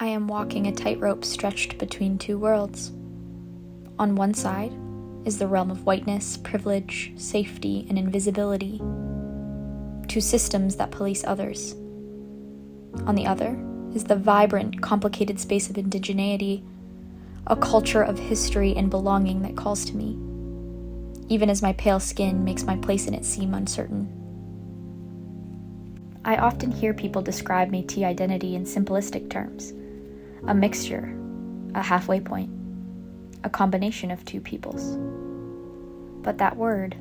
I am walking a tightrope stretched between two worlds. On one side is the realm of whiteness, privilege, safety, and invisibility, two systems that police others. On the other is the vibrant, complicated space of indigeneity, a culture of history and belonging that calls to me, even as my pale skin makes my place in it seem uncertain. I often hear people describe Métis identity in simplistic terms, a mixture, a halfway point, a combination of two peoples. But that word,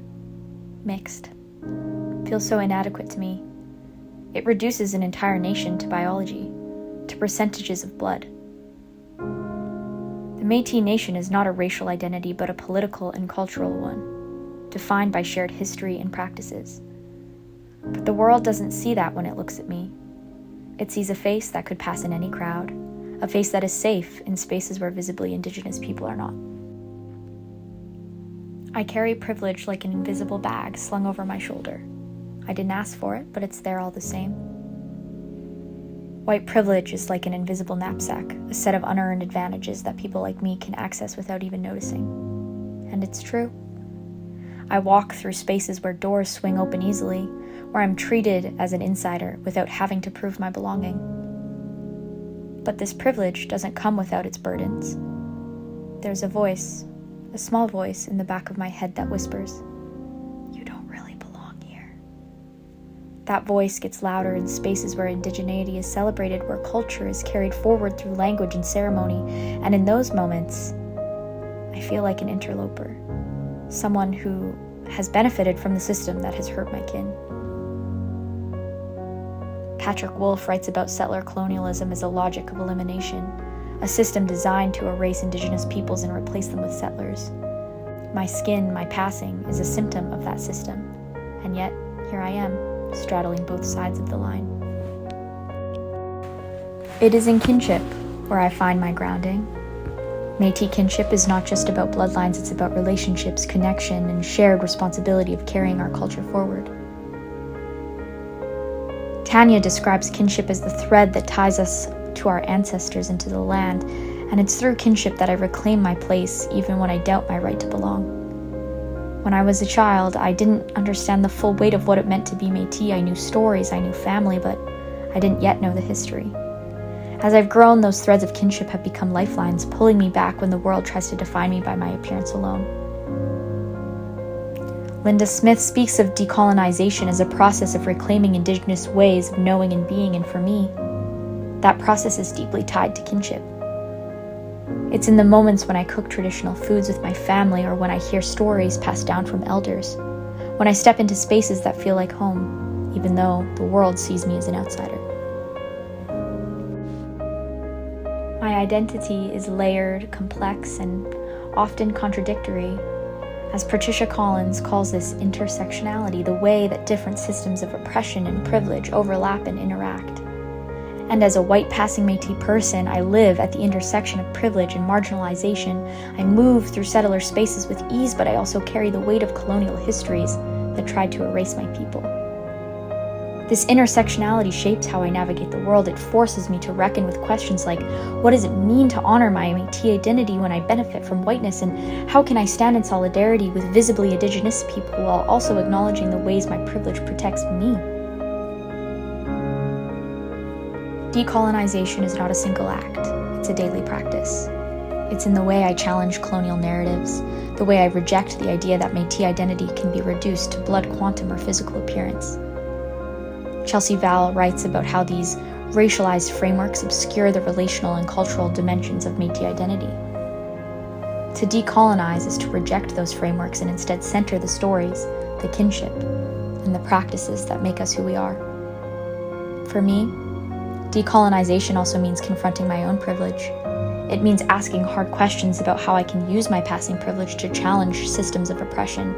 mixed, feels so inadequate to me. It reduces an entire nation to biology, to percentages of blood. The Métis Nation is not a racial identity, but a political and cultural one, defined by shared history and practices. But the world doesn't see that when it looks at me. It sees a face that could pass in any crowd, a face that is safe in spaces where visibly Indigenous people are not. I carry privilege like an invisible bag slung over my shoulder. I didn't ask for it, but it's there all the same. White privilege is like an invisible knapsack, a set of unearned advantages that people like me can access without even noticing. And it's true. I walk through spaces where doors swing open easily, where I'm treated as an insider without having to prove my belonging. But this privilege doesn't come without its burdens. There's a voice, a small voice in the back of my head that whispers, "You don't really belong here." That voice gets louder in spaces where indigeneity is celebrated, where culture is carried forward through language and ceremony, and in those moments, I feel like an interloper, someone who has benefited from the system that has hurt my kin. Patrick Wolfe writes about settler colonialism as a logic of elimination, a system designed to erase Indigenous peoples and replace them with settlers. My skin, my passing, is a symptom of that system, and yet here I am, straddling both sides of the line. It is in kinship where I find my grounding. Métis kinship is not just about bloodlines, it's about relationships, connection, and shared responsibility of carrying our culture forward. Tanya describes kinship as the thread that ties us to our ancestors and to the land, and it's through kinship that I reclaim my place even when I doubt my right to belong. When I was a child, I didn't understand the full weight of what it meant to be Métis. I knew stories, I knew family, but I didn't yet know the history. As I've grown, those threads of kinship have become lifelines, pulling me back when the world tries to define me by my appearance alone. Linda Smith speaks of decolonization as a process of reclaiming Indigenous ways of knowing and being, and for me, that process is deeply tied to kinship. It's in the moments when I cook traditional foods with my family, or when I hear stories passed down from elders, when I step into spaces that feel like home, even though the world sees me as an outsider. My identity is layered, complex, and often contradictory. As Patricia Collins calls this intersectionality, the way that different systems of oppression and privilege overlap and interact. And as a white passing Métis person, I live at the intersection of privilege and marginalization. I move through settler spaces with ease, but I also carry the weight of colonial histories that tried to erase my people. This intersectionality shapes how I navigate the world. It forces me to reckon with questions like, what does it mean to honor my Métis identity when I benefit from whiteness, and how can I stand in solidarity with visibly Indigenous people while also acknowledging the ways my privilege protects me? Decolonization is not a single act, it's a daily practice. It's in the way I challenge colonial narratives, the way I reject the idea that Métis identity can be reduced to blood quantum or physical appearance. Chelsea Val writes about how these racialized frameworks obscure the relational and cultural dimensions of Métis identity. To decolonize is to reject those frameworks and instead center the stories, the kinship, and the practices that make us who we are. For me, decolonization also means confronting my own privilege. It means asking hard questions about how I can use my passing privilege to challenge systems of oppression,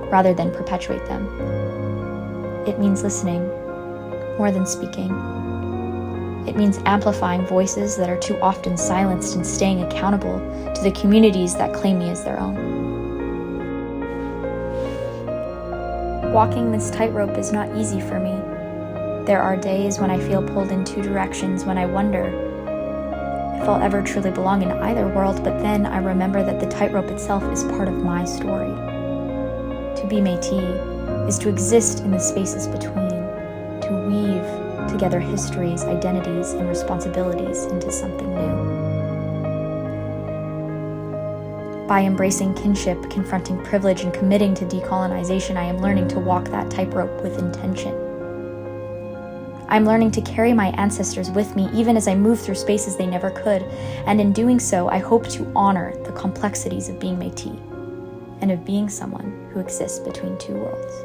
rather than perpetuate them. It means listening, more than speaking. It means amplifying voices that are too often silenced and staying accountable to the communities that claim me as their own. Walking this tightrope is not easy for me. There are days when I feel pulled in two directions, when I wonder, if I'll ever truly belong in either world, but then I remember that the tightrope itself is part of my story. To be Métis is to exist in the spaces between, to weave together histories, identities, and responsibilities into something new. By embracing kinship, confronting privilege, and committing to decolonization, I am learning to walk that tightrope with intention. I'm learning to carry my ancestors with me even as I move through spaces they never could, and in doing so, I hope to honor the complexities of being Métis and of being someone who exists between two worlds.